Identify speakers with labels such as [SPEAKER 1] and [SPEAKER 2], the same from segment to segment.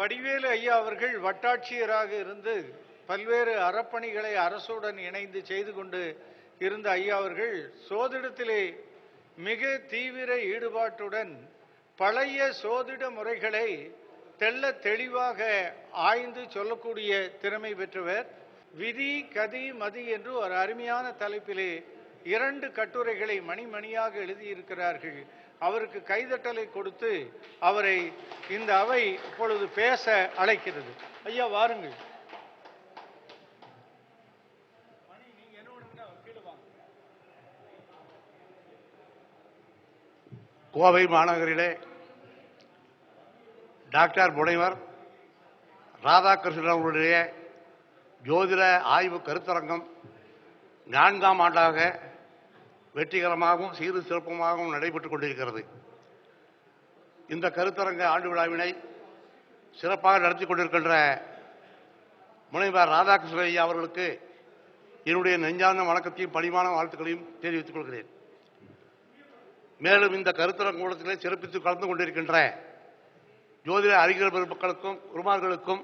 [SPEAKER 1] வடிவேலு ஐயா அவர்கள் வட்டாட்சியராக இருந்து பல்வேறு அறப்பணிகளை அரசுடன் இணைந்து செய்து கொண்டு இருந்த ஐயா அவர்கள் சோதிடத்திலே மிக தீவிர ஈடுபாட்டுடன் பழைய சோதிட முறைகளை தெள்ள தெளிவாக ஆய்ந்து சொல்லக்கூடிய திறமை பெற்றவர். விதி கதி மதி என்று ஒரு அருமையான தலைப்பிலே 2 கட்டுரைகளை மணிமணியாக எழுதியிருக்கிறார்கள். அவருக்கு கைதட்டலை கொடுத்து அவரை இந்த அவை இப்பொழுது பேச அழைக்கிறது. ஐயா வாருங்கள்.
[SPEAKER 2] கோவை மாநகரிலே டாக்டர் முனைவர் ராதாகிருஷ்ணன் அவர்களுடைய ஜோதிட ஆய்வு கருத்தரங்கம் 4ஆம் ஆண்டாக வெற்றிகரமாகவும் சீரு சிறப்புமாகவும் நடைபெற்றுக் கொண்டிருக்கிறது. இந்த கருத்தரங்க ஆண்டு விழாவினை சிறப்பாக நடத்தி கொண்டிருக்கின்ற முனைவர் ராதாகிருஷ்ணன் ஐயா அவர்களுக்கு என்னுடைய நெஞ்சார்ந்த வணக்கத்தையும் பணிவான வாழ்த்துக்களையும் தெரிவித்துக் கொள்கிறேன். மேலும் இந்த கருத்தரங்க கூடத்திலே சிறப்பித்து கலந்து கொண்டிருக்கின்ற ஜோதிட அறிஞர் பெருமக்களுக்கும் குருமார்களுக்கும்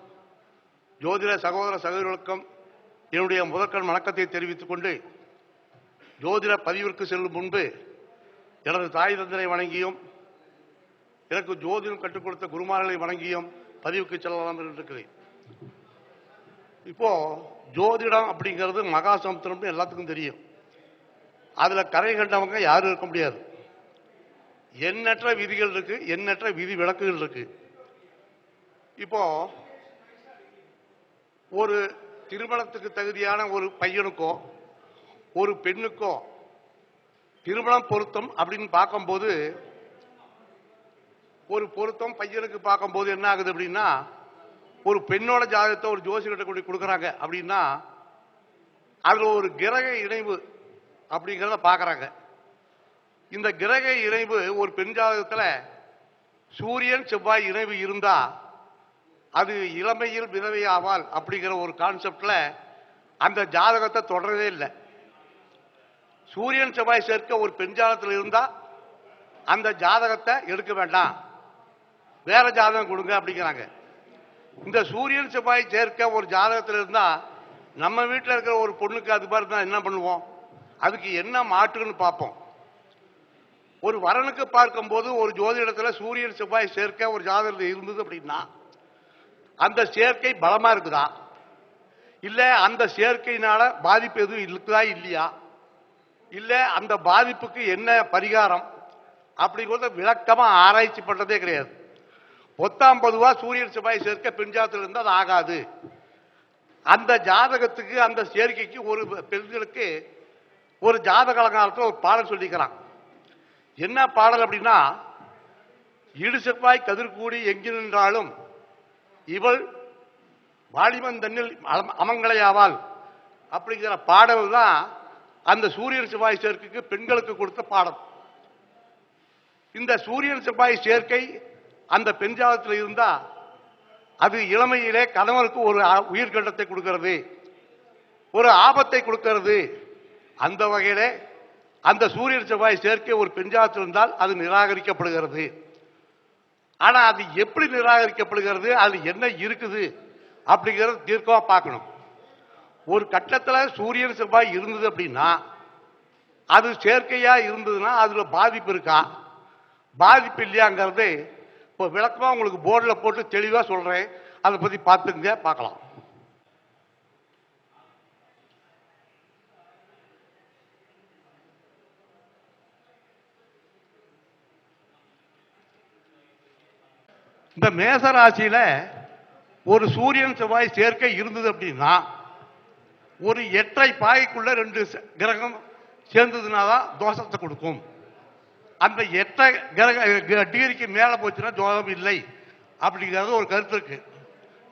[SPEAKER 2] ஜோதிட சகோதர சகோதரிகளுக்கும் என்னுடைய முதற்கண் வணக்கத்தை தெரிவித்துக் கொண்டு, ஜோதிட பதிவிற்கு செல்லும் முன்பு எனது தாய் தந்தரை வணங்கியும் எனக்கு ஜோதிடம் கற்றுக் கொடுத்த குருமார்களை வணங்கியும் பதிவுக்கு செல்லலாம் என்று இருக்கிறேன். இப்போ ஜோதிடம் அப்படிங்கிறது மகாசமுத்திரம் எல்லாத்துக்கும் தெரியும். அதுல கரை கண்டவங்க யாரும் இருக்க முடியாது. எண்ணற்ற விதிகள் இருக்கு, எண்ணற்ற விதி விலக்குகள் இருக்கு. இப்போ ஒரு திருமணத்துக்கு தகுதியான ஒரு பையனுக்கோ ஒரு பெண்ணுக்கோ திருமணம் பொருத்தம் அப்படின்னு பார்க்கும்போது, ஒரு பொருத்தம் பையனுக்கு பார்க்கும்போது என்ன ஆகுது அப்படின்னா, ஒரு பெண்ணோட ஜாதகத்தை ஒரு ஜோசியர்கிட்ட கொண்டு கொடுக்குறாங்க அப்படின்னா அதுல ஒரு கிரக இணைவு அப்படிங்கிறத பார்க்கறாங்க. இந்த கிரக இணைவு ஒரு பெண் ஜாதகத்தில் சூரியன் செவ்வாய் இணைவு இருந்தா அது இளமையில் விதவை ஆவாள் அப்படிங்கிற ஒரு கான்செப்ட்ல அந்த ஜாதகத்தை தொடரவே இல்லை. சூரியன் செவ்வாய் சேர்க்க ஒரு பெண் ஜாதகத்தில் இருந்தா அந்த ஜாதகத்தை எடுக்க வேண்டாம், வேற ஜாதகம் கொடுங்க அப்படிங்கிறாங்க. இந்த சூரியன் செவ்வாய் சேர்க்க ஒரு ஜாதகத்தில் இருந்தா நம்ம வீட்டில் இருக்கிற ஒரு பொண்ணுக்கு அது மாதிரி தான் என்ன பண்ணுவோம், அதுக்கு என்ன மாற்றுன்னு பார்ப்போம். ஒரு வரனுக்கு பார்க்கும்போது ஒரு ஜோதிடத்தில் சூரியன் செவ்வாய் சேர்க்க ஒரு ஜாதகத்தில் இருந்தது அப்படின்னா அந்த சேர்க்கை பலமா இருக்குதா, இல்ல அந்த சேர்க்கையினால பாதிப்பு எதுவும் இருக்குதா இல்லையா, இல்ல அந்த பாதிப்புக்கு என்ன பரிகாரம் அப்படிங்கிறத விளக்கமா ஆராய்ச்சி பண்றதே கிடையாது. பொத்தாம் பொதுவா சூரியன் செவ்வாய் சேர்க்க பெண் ஜாதகத்தில் இருந்தால் அது ஆகாது. அந்த ஜாதகத்துக்கு அந்த சேர்க்கைக்கு ஒரு பெண்களுக்கு ஒரு ஜாதக காலத்தில் ஒரு பாடல் சொல்லிக்கிறான். என்ன பாடல் அப்படின்னா, இடு செவ்வாய் கதிர்கூடி எங்கு நின்றாலும் இவள் வாலிபன் தன்னில் அமங்கலையாவாள் அப்படிங்கிற பாடல் தான் அந்த சூரியன் செவ்வாய் சேர்க்கைக்கு பெண்களுக்கு கொடுத்த பாடம். இந்த சூரியன் செவ்வாய் சேர்க்கை அந்த பெண் ஜாதகத்தில் இருந்தா அது இளமையிலே கணவருக்கு ஒரு உயிர்கண்டத்தை கொடுக்கிறது, ஒரு ஆபத்தை கொடுக்கிறது. அந்த வகையிலே அந்த சூரியன் செவ்வாய் சேர்க்கை ஒரு பெண் ஜாதகத்தில் இருந்தால் அது நிராகரிக்கப்படுகிறது. ஆனா அது எப்படி நிராகரிக்கப்படுகிறது, அது என்ன இருக்குது அப்படிங்கிறது தீர்க்கமா பார்க்கணும். ஒரு கட்டத்தில் சூரியன் செவ்வாய் இருந்தது அப்படின்னா அது சேர்க்கையா இருந்ததுன்னா அதுல பாதிப்பு இருக்கா, பாதிப்பு இல்லையாங்கிறது இப்போ விளக்கமா உங்களுக்கு போர்டில் போட்டு தெளிவா சொல்றேன். அதை பத்தி பார்த்துங்க, பார்க்கலாம். இந்த மேசராசியில ஒரு சூரியன் செவ்வாய் சேர்க்கை இருந்தது அப்படின்னா ஒரு 8.5 பாய்க்குள்ள 2 கிரகம் சேர்ந்ததுனாதான் தோஷத்தை கொடுக்கும். அந்த 8 டிகிரிக்கு மேல போச்சுன்னா தோஷம் இல்லை அப்படிங்கிறது ஒரு கருத்து இருக்கு.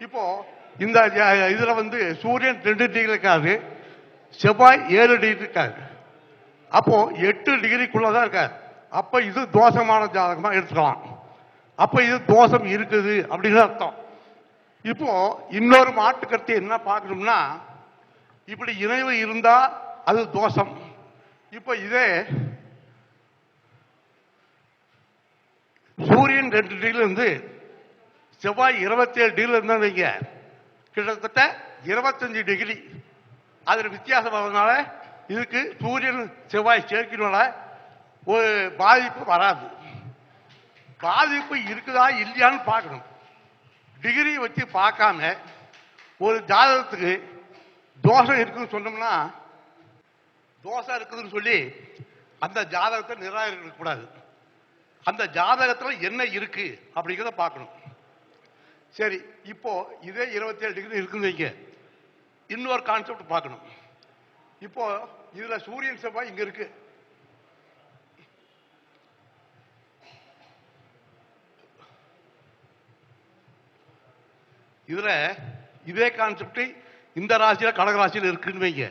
[SPEAKER 2] இப்போ இந்த இதுல சூரியன் 2 டிகிரி இருக்காது, செவ்வாய் 7 டிகிரி இருக்காது. அப்போ 8 டிகிரிக்குள்ளதான் இருக்காது. அப்ப இது தோஷமான ஜாதகமா எடுத்துக்கலாம். அப்ப இது தோஷம் இருக்குது அப்படின்னு அர்த்தம். இப்போ இன்னொரு மாட்டு கருத்து என்ன பார்க்கணும்னா, இப்படி இணைவு இருந்தா அது தோஷம். இப்போ இதே சூரியன் 2 டிகிரில இருந்து செவ்வாய் 27 டிகிரி இருந்தா வைங்க, கிட்டத்தட்ட 25 டிகிரி அதில் வித்தியாசம் வர்றதுனால இதுக்கு சூரியன் செவ்வாய் சேர்க்கையினால ஒரு பாதிப்பு வராது. பாதிப்பு இருக்குதா இல்லையான்னு பார்க்கணும். டிகிரி வச்சு பார்க்காம ஒரு ஜாதகத்துக்கு தோஷம் இருக்குன்னு சொன்னோம்னா, தோஷம் இருக்குதுன்னு சொல்லி அந்த ஜாதகத்தை நிராகரிக்க கூடாது. அந்த ஜாதகத்தில் என்ன இருக்கு அப்படிங்கிறத பார்க்கணும். சரி, இப்போ இதே 27 டிகிரி இருக்குன்னு வைங்க, இன்னொரு கான்செப்ட் பார்க்கணும். இப்போ இதுல சூரியன் செவ்வாய் இங்க இருக்கு. இதுல இதே கான்செப்ட் இந்த ராசியில கடக ராசியில் இருக்குன்னு வைங்க.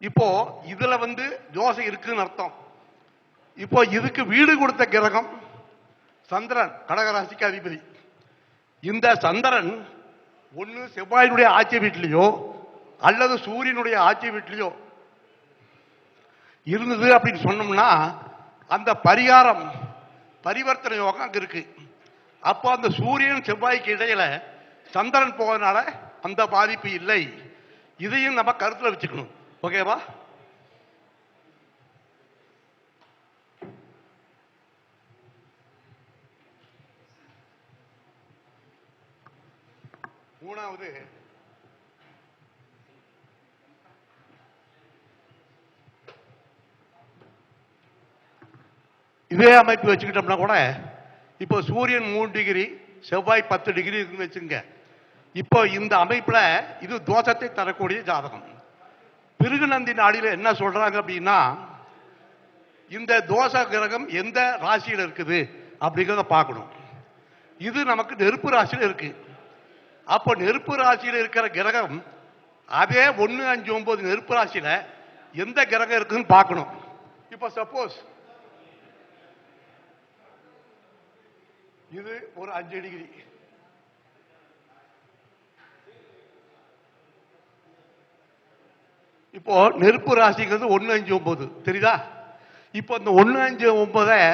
[SPEAKER 2] இப்போ இதுல தோஷம் இருக்குன்னு அர்த்தம். இப்போ இதுக்கு வீடு கொடுத்த கிரகம் சந்திரன், கடக ராசிக்கு அதிபதி. இந்த சந்திரன் ஒன்னு செவ்வாயினுடைய ஆட்சி வீட்டிலேயோ அல்லது சூரியனுடைய ஆட்சி வீட்டிலேயோ இருந்தது அப்படின்னு சொன்னோம்னா, அந்த பரிகாரம் பரிவர்த்தனை யோகம் அங்க இருக்கு. அப்போ அந்த சூரியன் செவ்வாய்க்கு இடையில சந்திரன் போவதனால அந்த பாதிப்பு இல்லை. இதையும் நம்ம கருத்துல வச்சுக்கணும். ஓகேவா? மூணாவது, இதே அமைப்பு வச்சுக்கிட்டோம்னா கூட, இப்போ சூரியன் 3 டிகிரி செவ்வாய் 10 டிகிரி இருக்குன்னு வச்சுங்க. இப்போ இந்த அமைப்புல இது தோஷத்தை தரக்கூடிய ஜாதகம். பிருகுநந்தி நாடியில என்ன சொல்றாங்க அப்படின்னா, இந்த தோஷ கிரகம் எந்த ராசியில் இருக்குது அப்படிங்கிறத பார்க்கணும். இது நமக்கு நெருப்பு ராசியில் இருக்கு. அப்போ நெருப்பு ராசியில் இருக்கிற கிரகம் அதே 1, 5, 9 நெருப்பு ராசியில எந்த கிரகம் இருக்குன்னு பார்க்கணும். இப்போ சப்போஸ் இது ஒரு 5 டிகிரி, இப்போ நெருப்பு ராசிங்கிறது 1, 5, 9 தெரியுதா? இப்போ இந்த 1, 5, 9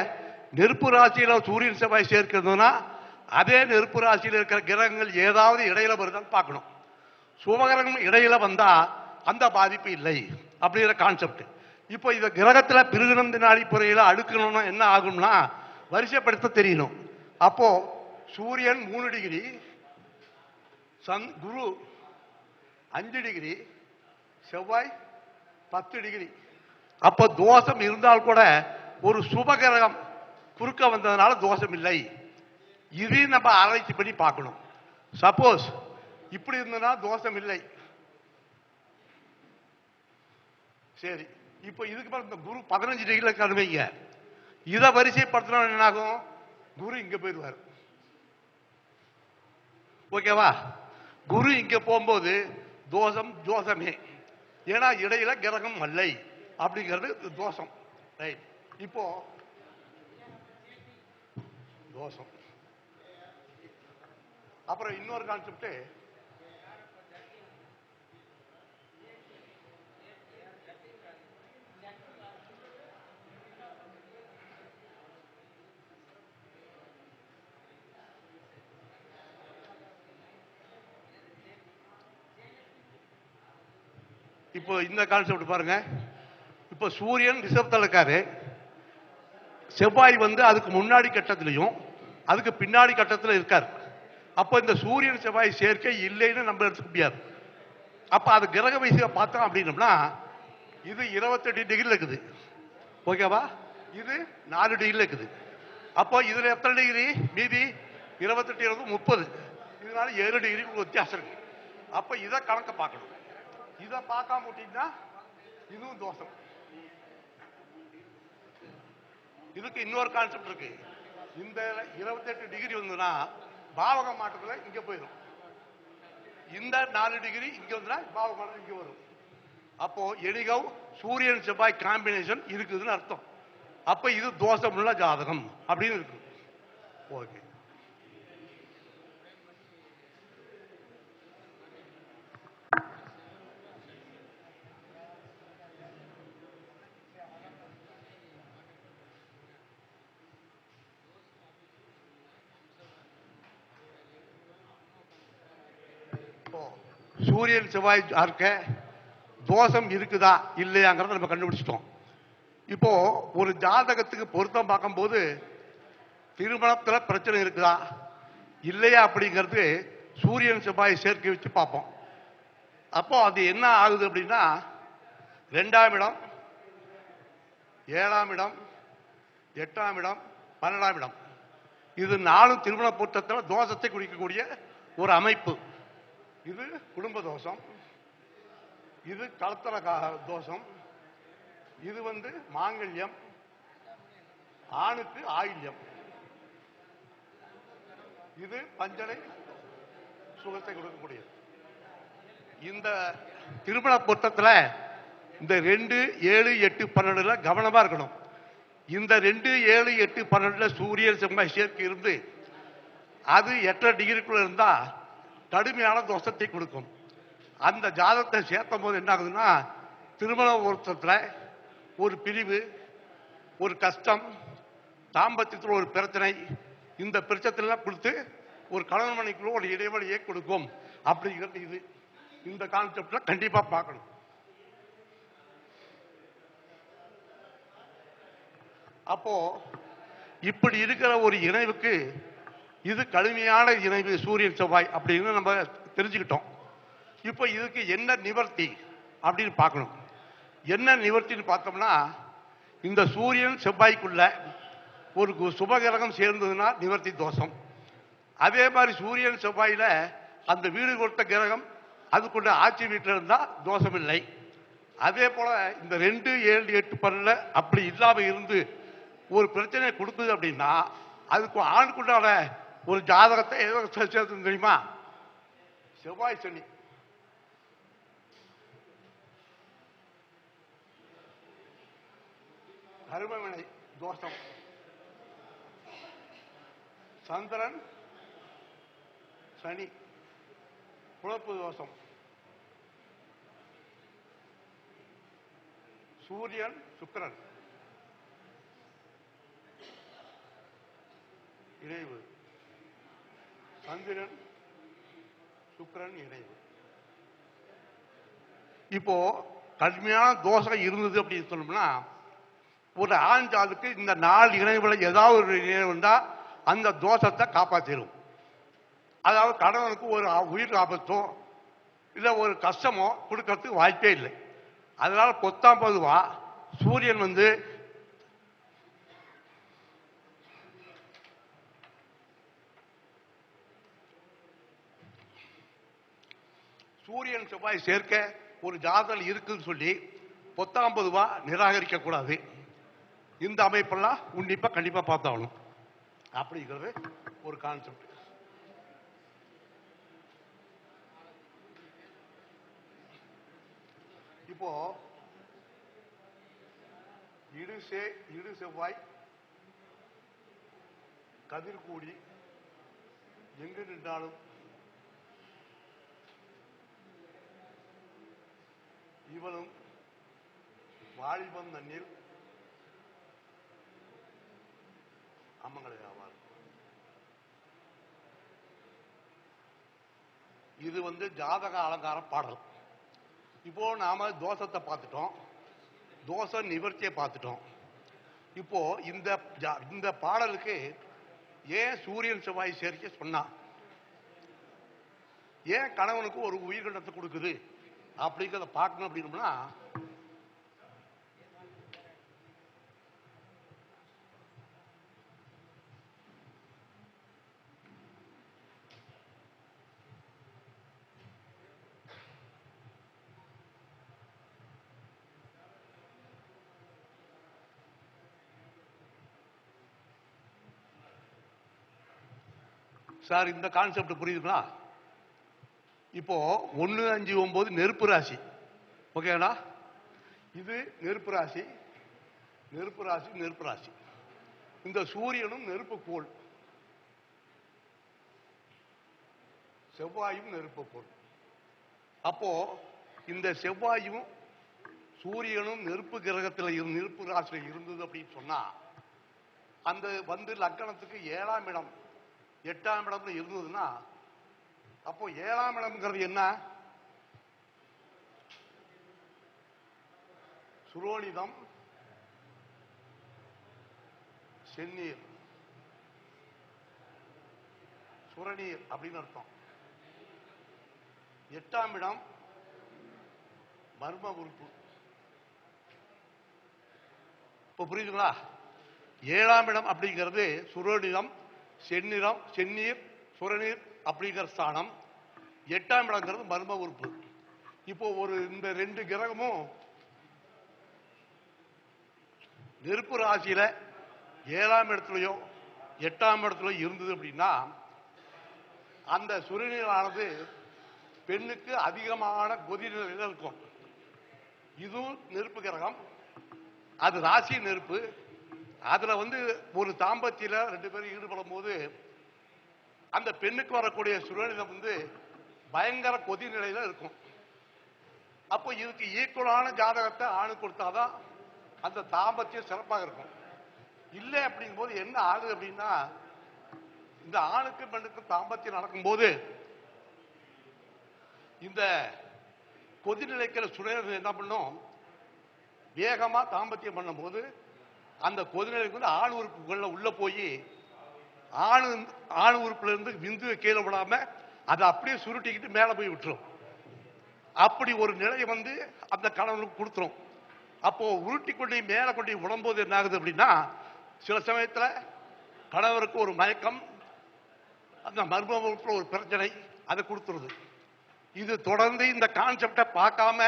[SPEAKER 2] நெருப்பு ராசியில சூரியன் செவ்வாய் சேர்க்கிறதுனா அதே நெருப்பு ராசியில் இருக்கிற கிரகங்கள் ஏதாவது இடையில வருதான்னு பார்க்கணும். சுபகிரகம் இடையில வந்தா அந்த பாதிப்பு இல்லை அப்படிங்கிற கான்செப்ட். இப்போ இந்த கிரகத்துல பிருகுநந்தி நாடி முறையில அடுக்கணும்னா என்ன ஆகும்னா, வரிசைப்படுத்த தெரியணும். அப்போ சூரியன் 3 டிகிரி, குரு 5 டிகிரி, செவ்வாய் 10 டிகிரி. அப்ப தோஷம் இருந்தால் கூட ஒரு சுபகிரகம் குறுக்க வந்ததுனால தோஷம் இல்லை. இதையும் நம்ம ஆராய்ச்சி பண்ணி பார்க்கணும். சப்போஸ் இப்படி இருந்ததுன்னா தோஷம் இல்லை. சரி, இப்போ இதுக்கு மேல இந்த குரு 15 டிகிரில கருவைங்க, இதை வரிசைப்படுத்தினா என்ன ஆகும்? குரு இங்க போயிடுவார். ஓகேவா? குரு இங்க போகும்போது தோஷமே. ஏன்னா இடையில கிரகம் அல்லை அப்படிங்கிறது தோஷம். ரைட். இப்போ தோஷம். அப்புறம் இன்னொரு கான்செப்ட், இப்போ இந்த கான்செப்ட் பாருங்க. இப்போ சூரியன் ரிஷபத்தில் இருக்காரு, செவ்வாய் அதுக்கு முன்னாடி கட்டத்திலையும் அதுக்கு பின்னாடி கட்டத்தில் இருக்காரு. அப்போ இந்த சூரியன் செவ்வாய் சேர்க்கை இல்லைன்னு நம்ம எடுத்துக்க முடியாது. அப்ப அது கிரக வயசில பார்த்தோம் அப்படின்னம்னா, இது 28 டிகிரில இருக்குது. ஓகேவா? இது 4 டிகிரில இருக்குது. அப்போ இதுல எத்தனை டிகிரி மீதி? 28, 20, 30. இதனால 7 டிகிரி வித்தியாசம் இருக்கு. அப்ப இதை கணக்க பார்க்கணும். இதை பார்க்காம விட்டீங்கன்னா இதுவும் தோஷம். இதுக்கு இன்னொரு கான்செப்ட் இருக்கு. இந்த 28 டிகிரி வந்துன்னா பாவக மாற்றத்துல இங்க போயிடும். இந்த 4 டிகிரி இங்க வந்துன்னா பாவக மாற்றம் இங்க வரும். அப்போ எனிகவ் சூரியன் செவ்வாய் காம்பினேஷன் இருக்குதுன்னு அர்த்தம். அப்ப இது தோஷமுள்ள ஜாதகம் அப்படின்னு இருக்கு. ஓகே. சூரியன் செவ்வாய் பார்க்க தோஷம் இருக்குதா இல்லையாங்கிறத நம்ம கண்டுபிடிச்சிட்டோம். இப்போ ஒரு ஜாதகத்துக்கு பொருத்தம் பார்க்கும்போது திருமணத்துல பிரச்சனை இருக்குதா இல்லையா அப்படிங்கிறது சூரியன் செவ்வாய் சேர்க்கை வச்சு பார்ப்போம். அப்போ அது என்ன ஆகுது அப்படின்னா 2ஆம் இடம், 7ஆம் இடம், 8ஆம் இடம், 12ஆம் இடம், இது 4 திருமண பொருத்தத்தில் தோஷத்தை குறிக்கக்கூடிய ஒரு அமைப்பு. இது குடும்ப தோஷம், இது கலத்தர தோஷம், இது மாங்கல்யம், ஆணுக்கு ஆயில்யம், இது பஞ்சனை சுகத்தை கொடுக்கக்கூடியது. இந்த திருமண பொருத்தத்தில் இந்த 2, 7, 8, 12 கவனமா இருக்கணும். இந்த 2, 7, 8, 12 சூரியன் செவ்வாய் சேர்க்கை இருந்து அது 8 டிகிரிக்குள்ள இருந்தா கடுமையான தோஷத்தை கொடுக்கும். அந்த ஜாதகத்தை சேர்க்கும் போது என்ன ஆகுதுன்னா திருமண பொருத்தத்தில் ஒரு பிரிவு, ஒரு கஷ்டம், தாம்பத்தியத்தில் ஒரு பிரச்சனை, இந்த பிரச்சனைலாம் கொடுத்து ஒரு கணவன் மனைக்குள்ள ஒரு இடைவெளியை கொடுக்கும் அப்படிங்கிறது. இது இந்த கான்செப்ட்ல கண்டிப்பா பார்க்கணும். அப்போ இப்படி இருக்கிற ஒரு இணைவுக்கு இது கடுமையான இணைவு சூரியன் செவ்வாய் அப்படின்னு நம்ம தெரிஞ்சுக்கிட்டோம். இப்போ இதுக்கு என்ன நிவர்த்தி அப்படின்னு பார்க்கணும். என்ன நிவர்த்தின்னு பார்த்தோம்னா இந்த சூரியன் செவ்வாய்க்குள்ள ஒரு சுபகிரகம் சேர்ந்ததுன்னா நிவர்த்தி தோஷம். அதே மாதிரி சூரியன் செவ்வாயில அந்த வீடு கொடுத்த கிரகம் அதுக்குள்ள ஆட்சி வீட்டில் இருந்தா தோஷம் இல்லை. அதே போல இந்த 2, 7, 8, 12 அப்படி இல்லாம இருந்து ஒரு பிரச்சனை கொடுக்குது அப்படின்னா அதுக்கு ஆணுக்குண்டான ஒரு ஜாதகத்தை ஏதோ சேர்த்து தெரியுமா? செவ்வாய் சனி. கருமவினை தோஷம், சந்திரன் சனி குழப்பு தோஷம், சூரியன் சுக்கிரன் இணைவு, சந்திரன் சுக்கிரன் இணைவு. இப்போ கடுமையான தோஷம் இருந்தது அப்படின்னு சொன்னோம்னா ஒரு ஆண் ஜாதுக்கு இந்த 4 இணைவுல ஏதாவது ஒரு இணைவு இருந்தா அந்த தோஷத்தை காப்பாற்றிடும். அதாவது கணவனுக்கு ஒரு உயிர் ஆபத்தோ இல்லை ஒரு கஷ்டமோ கொடுக்கறதுக்கு வாய்ப்பே இல்லை. அதனால 19 சூரியன் சூரியன் செவ்வாய் சேர்க்க ஒரு ஜாதகம் இருக்குன்னு சொல்லி 19 நிராகரிக்க கூடாது. இந்த அமைப்பெல்லாம் உன்னிப்பா கண்டிப்பா பார்த்தாகணும் அப்படிங்கிறது ஒரு கான்செப்ட். இப்போ இடு செவ்வாய் கதிர்கூடி எங்கு நின்றாலும் இவளும் வாலிபம் தண்ணீர் அம்மங்களை ஆவார். இது ஜாதக அலங்கார பாடல். இப்போ நாம தோஷத்தை பார்த்துட்டோம், தோஷ நிவர்த்தியை பார்த்துட்டோம். இப்போ இந்த பாடலுக்கு ஏன் சூரியன் செவ்வாய் சேர்க்கை சொன்னா, ஏன் கணவனுக்கு ஒரு உயிர்கண்டத்தை கொடுக்குது அப்படிங்கிறத பார்க்கணும். அப்படின்னா சார் இந்த கான்செப்ட் புரியுதுங்களா? இப்போ 1, 5, 9 நெருப்பு ராசி. ஓகேங்களா? இது நெருப்பு ராசி, நெருப்பு ராசி, நெருப்பு ராசி. இந்த சூரியனும் நெருப்பு கோள், செவ்வாயும் நெருப்பு கோள். அப்போ இந்த செவ்வாயும் சூரியனும் நெருப்பு கிரகத்தில் நெருப்பு ராசியில் இருந்தது அப்படின்னு சொன்னா அந்த லக்கணத்துக்கு 7ஆம் இடம் 8ஆம் இடத்துல இருந்ததுன்னா அப்போ 7ஆம் இடம்ங்கிறது என்ன? சுரோனிதம், செந்நீர், சுரநீர் அப்படின்னு அர்த்தம். 8ஆம் இடம் மர்ம உறுப்பு. இப்ப புரியுதுங்களா? 7ஆம் இடம் அப்படிங்கிறது சுரோனிதம், செந்நீர், சுரநீர் அப்படிங்கிற ஸ்தானம். 8ஆம் இடங்கிறது மர்ம உறுப்பு. இப்போ இந்த 2 கிரகமும் நெருப்பு ராசியில 7ஆம் இடத்துலயோ 8ஆம் இடத்துலயோ இருந்தது அப்படின்னா அந்த சுரநீரானது பெண்ணுக்கு அதிகமான கொதி நிலையில இருக்கும். இதுவும் நெருப்பு கிரகம், அது ராசி நெருப்பு. அதுல ஒரு தாம்பத்தியில 2 பேரும் ஈடுபடும் போது அந்த பெண்ணுக்கு வரக்கூடிய சுரநீரம் பயங்கர கொதி நிலையில இருக்கும். அப்போ இதுக்கு ஈக்குவலான ஜாதகத்தை ஆணுக்கு கொடுத்தாதான் அந்த தாம்பத்தியம் சிறப்பாக இருக்கும். இல்லை அப்படிங்கும் போது என்ன ஆகுது அப்படின்னா, இந்த ஆணுக்கு பெண்ணுக்கு தாம்பத்தியம் நடக்கும்போது இந்த கொதிநிலைக்கிற சுரநீரம் என்ன பண்ணும், வேகமா தாம்பத்தியம் பண்ணும் போது அந்த கொதிநிலைக்கு ஆண் உறுப்புகள்ல உள்ள போய் ஆண் உறுப்புல இருந்து விந்துவை கீழே விடாம அதை அப்படியே சுருட்டிக்கிட்டு மேல போய் விட்டுரும். அப்படி ஒரு நிலை அந்த கணவனுக்கு கொடுத்துரும். அப்போ உருட்டி கொண்டு மேல கொண்டு விடும்போது என்ன ஆகுது அப்படின்னா, சில சமயத்துல கணவருக்கு ஒரு மயக்கம், அந்த மர்ம உறுப்புல ஒரு பிரச்சனை, அதை கொடுத்துருது. இது தொடர்ந்து இந்த கான்செப்டை பார்க்காம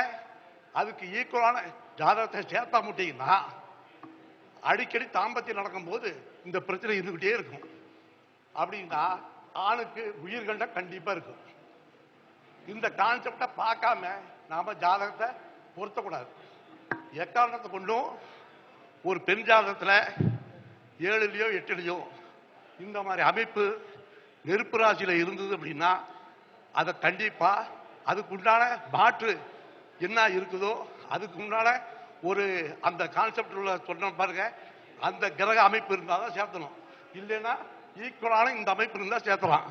[SPEAKER 2] அதுக்கு ஈக்குவலான ஜாதகத்தை சேர்த்தா முட்டீங்கன்னா அடிக்கடி தாம்பத்தியம் நடக்கும் போது இந்த பிரச்சனை இருந்துகிட்டே இருக்கும். அப்படின்னா ஆணுக்கு உயிர்கண்ட கண்டிப்பா இருக்கும். இந்த கான்செப்டை பார்க்காம நாம ஜாதகத்தை பொருத்தக்கூடாது. எக்காரணத்தை கொண்டும் ஒரு பெண் ஜாதகத்துல 7லயோ 8லயோ இந்த மாதிரி அமைப்பு நெருப்பு ராசியில இருந்தது அப்படின்னா அதை கண்டிப்பா அதுக்கு உண்டான மாற்று என்ன இருக்குதோ அதுக்கு உண்டான அந்த கான்செப்ட் உள்ள சொன்ன பாருங்க, அந்த கிரக அமைப்பு இருந்தாதான் சேர்த்தணும். இல்லைன்னா ஈக்குவலான இந்த அமைப்பு இருந்தா சேர்த்தலாம்.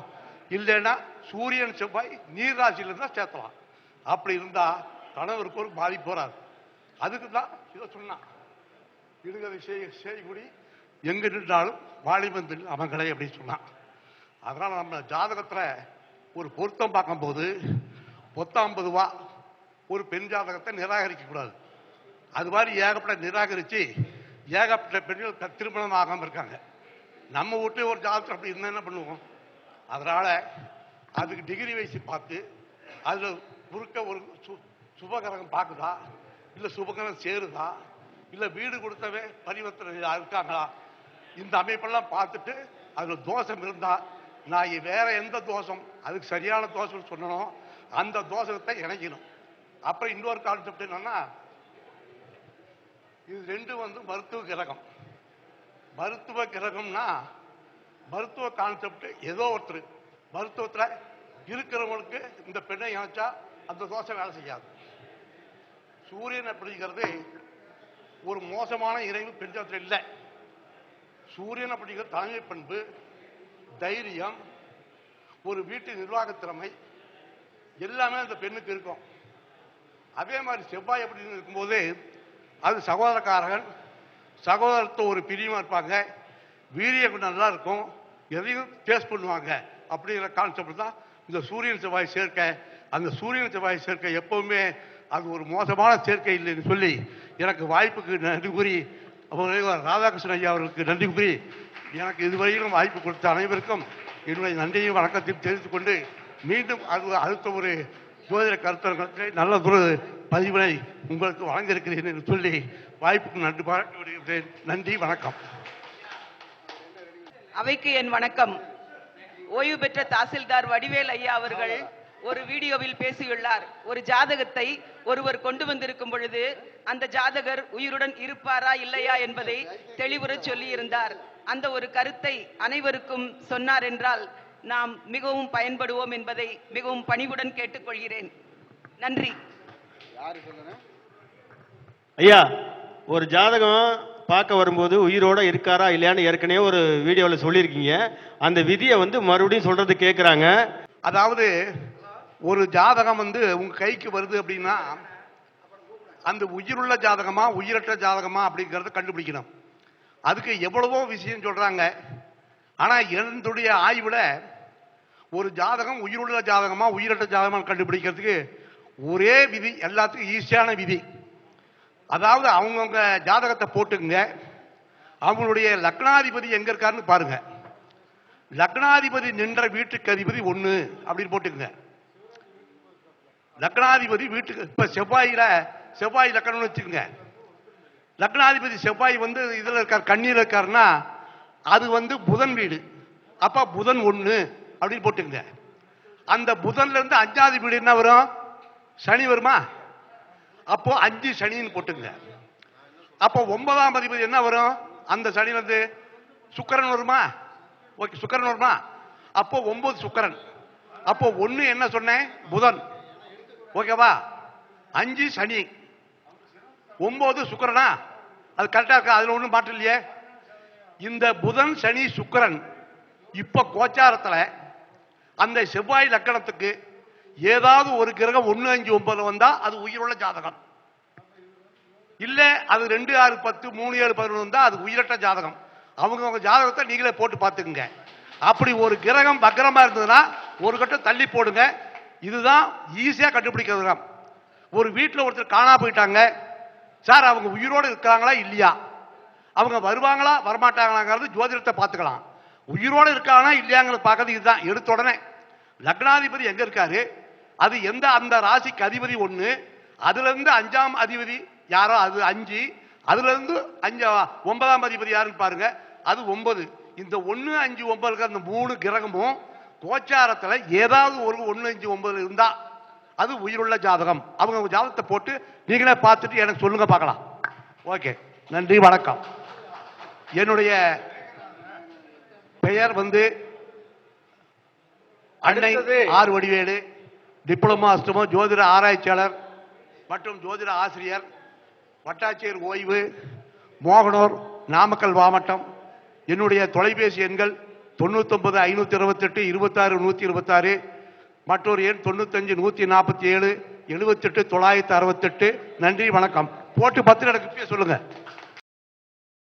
[SPEAKER 2] இல்லைன்னா சூரியன் செவ்வாய் நீர் ராசியில இருந்தா சேர்த்தலாம். அப்படி இருந்தா கணவருக்கு ஒரு பாதிப்பு வராது. அதுக்கு தான் இதை சொன்னான், இடுகதை செய்குடி எங்க நின்றாலும் வாலிபந்தில் அவங்களே அப்படின்னு சொன்னான். அதனால நம்ம ஜாதகத்துல ஒரு பொருத்தம் பார்க்கும் போது 19 ஒரு பெண் ஜாதகத்தை நிராகரிக்க கூடாது. அது மாதிரி ஏகப்பட்ட நிராகரிச்சு ஏகப்பட்ட பெண்கள் திருமணம் ஆகாம இருக்காங்க. நம்ம வீட்டுல ஒரு ஜாதகம் அப்படி இருந்தா என்ன பண்ணுவோம்? அதனால அதுக்கு டிகிரி வயசு பார்த்து அதுல குறுக்க ஒரு சுபகிரகம் பார்க்குதா, இல்ல சுபகிரகம் சேருதா, இல்ல வீடு கொடுத்தவே பரிவர்த்தனை இருக்காங்களா, இந்த அமைப்பெல்லாம் பார்த்துட்டு அதுல தோஷம் இருந்தா நான் வேற எந்த தோஷம் அதுக்கு சரியான தோஷம் சொல்லணும், அந்த தோஷத்தை இணைக்கணும். அப்புறம் இன்னொரு கான்செப்ட் என்னன்னா, இது 2 மருத்துவ கிரகம். மருத்துவ கிரகம்னா மருத்துவ கான்செப்ட் ஏதோ ஒருத்தர் மருத்துவத்துல இருக்கிறவங்களுக்கு இந்த பெண்ணை இணைச்சா அந்த தோஷம் வேலை செய்யாது. சூரியன் அப்படிங்கிறது ஒரு மோசமான இறைவு பெண்ஜாத்திரம் இல்லை. சூரியன் அப்படிங்கிற தலைமை பண்பு, தைரியம், ஒரு வீட்டு நிர்வாக திறமை எல்லாமே அந்த பெண்ணுக்கு இருக்கும். அதே மாதிரி செவ்வாய் அப்படின்னு இருக்கும்போது அது சகோதரக்காரகன், சகோதரத்துவ ஒரு பிரியமா இருப்பாங்க, வீரியம் நல்லா இருக்கும், எதையும் டேஸ்ட் பண்ணுவாங்க. அப்படிங்கிற கான்செப்ட் தான் இந்த சூரியன் செவ்வாய் சேர்க்கை. அந்த சூரியன் செவ்வாய் சேர்க்கை எப்பவுமே அது ஒரு மோசமான சேர்க்கை இல்லைன்னு சொல்லி எனக்கு வாய்ப்புக்கு நன்றி கூறி, ராதாகிருஷ்ணன் ஐயா அவர்களுக்கு நன்றி கூறி எனக்கு இதுவரையிலும் வாய்ப்பு கொடுத்த அனைவருக்கும் என்னுடைய நன்றியும் வணக்கத்தையும் தெரிவித்துக் கொண்டு மீண்டும் அடுத்த ஒரு ஜோதிட கருத்தரங்கத்தை நல்ல ஒரு பதிவினை உங்களுக்கு வழங்கியிருக்கிறேன் என்று சொல்லி வாய்ப்புக்கு நன்றி பாராட்டி வருகிறேன். நன்றி, வணக்கம்.
[SPEAKER 3] அவைக்கு என் வணக்கம். ஓய்வு பெற்ற தாசில்தார் வடிவேல் ஐயா அவர்கள் ஒரு வீடியோவில் பேசியுள்ளார். ஒரு ஜாதகத்தை ஒருவர் கொண்டு வந்திருக்கும் பொழுது அந்த ஜாதகர் உயிருடன் இருப்பாரா இல்லையா என்பதை தெளிவுற சொல்லி இருந்தார். அந்த ஒரு கருத்தை அனைவருக்கும் சொன்னார் என்றால் நாம் மிகவும் பயன்படுவோம் என்பதை மிகவும் பணிவுடன் கேட்டுக்கொள்கிறேன். நன்றி.
[SPEAKER 4] ஐயா, ஒரு ஜாதகம் பார்க்க வரும்போது உயிரோட இருக்காரா இல்லையான்னு ஏற்கனவே ஒரு வீடியோவில் சொல்லியிருக்கீங்க. அந்த விதியை மறுபடியும் சொல்றது கேட்குறாங்க.
[SPEAKER 2] அதாவது ஒரு ஜாதகம் உங்க கைக்கு வருது அப்படின்னா அந்த உயிருள்ள ஜாதகமா உயிரற்ற ஜாதகமா அப்படிங்கறத கண்டுபிடிக்கணும். அதுக்கு எவ்வளவோ விஷயம் சொல்றாங்க. ஆனா என்னுடைய ஆய்வுல ஒரு ஜாதகம் உயிருள்ள ஜாதகமா உயிரற்ற ஜாதகமா கண்டுபிடிக்கிறதுக்கு ஒரே விதி, எல்லாத்துக்கும் ஈஸியான விதி. அதாவது அவங்கவுங்க ஜாதகத்தை போட்டுங்க, அவங்களுடைய லக்னாதிபதி எங்க இருக்காருன்னு பாருங்க. லக்னாதிபதி நின்ற வீட்டுக்கு அதிபதி 1 அப்படின்னு போட்டுங்க. லக்னாதிபதி வீட்டுக்கு, இப்ப செவ்வாய் லக்னம்னு வச்சுக்கோங்க. லக்னாதிபதி செவ்வாய் வந்து இதுல இருக்கார், கண்ணீர் இருக்காருன்னா அது வந்து புதன் வீடு. அப்ப புதன் 1 அப்படின்னு போட்டுங்க. அந்த புதன்ல இருந்து 5வது வீடு என்ன வரும்? சனி வருமா? அப்போ 5 சனின்னு போட்டுங்க. அப்போ 9ஆம் அதிபதி என்ன வரும்? அந்த சனில இருந்து சுக்கிரன் வருமா? ஓகே, சுக்கிரன் வருமா? அப்போ 9 சுக்கிரன். அப்போ 1 என்ன சொன்னேன்? புதன். ஓகேவா? 5 சனி, 9 சுக்கிரனா? அது கரெக்டா இருக்கா? அதுல ஒண்ணும் மாற்றம் இல்லையே. இந்த புதன் சனி சுக்கிரன் இப்ப கோச்சாரத்துல அந்த செவ்வாய் லக்கணத்துக்கு ஏதாவது ஒரு கிரகம் 1, 5, 9 வந்தா அது உயிருள்ள ஜாதகம். இல்ல அது 2, 6, 10, 3, 7, 11 வந்தா அது உயிரற்ற ஜாதகம். அவங்க ஜாதகத்தை நீங்களே போட்டு பார்த்துக்குங்க. அப்படி ஒரு கிரகம் வக்ரமா இருந்ததுன்னா ஒரு கட்டம் தள்ளி போடுங்க. இதுதான் ஈஸியா கண்டுபிடிக்கிறது. ஒரு வீட்டில் ஒருத்தர் காணா போயிட்டாங்க சார், அவங்க உயிரோடு இருக்காங்களா இல்லையா, அவங்க வருவாங்களா வரமாட்டாங்களாங்கிறது ஜோதிடத்தை பார்த்துக்கலாம். உயிரோடு இருக்காங்களா இல்லையாங்கிறது பார்க்கறது இதுதான். எடுத்த உடனே லக்னாதிபதி எங்க இருக்காரு, அது எந்த அந்த ராசிக்கு அதிபதி 1, அதுல இருந்து 5ஆம் அதிபதி யாரோ அது 5, அதுல இருந்து 9ஆம் அதிபதி யாருன்னு பாருங்க, அது 9. இந்த 1, 5, 9 அந்த 3 கிரகமும் கோச்சாரத்துல ஏதாவது ஒரு 1, 5, 9 இருந்தா அது உயிருள்ள ஜாதகம். அவங்க ஜாதகத்தை போட்டு நீங்களே பார்த்துட்டு எனக்கு சொல்லுங்க பார்க்கலாம். ஓகே, நன்றி, வணக்கம். என்னுடைய பெயர் வந்து அன்னை ஆர் வடிவேலு, டிப்ளமா அஷ்டமோ ஜோதிட ஆராய்ச்சியாளர் மற்றும் ஜோதிட ஆசிரியர், வட்டாட்சியர் ஓய்வு, மோகனூர், நாமக்கல் மாவட்டம். என்னுடைய தொலைபேசி எண்கள் 99 528 26 126, மற்றொரு எண் 95 147 78 968. நன்றி, வணக்கம். போட்டு 10 எனக்கு சொல்லுங்க.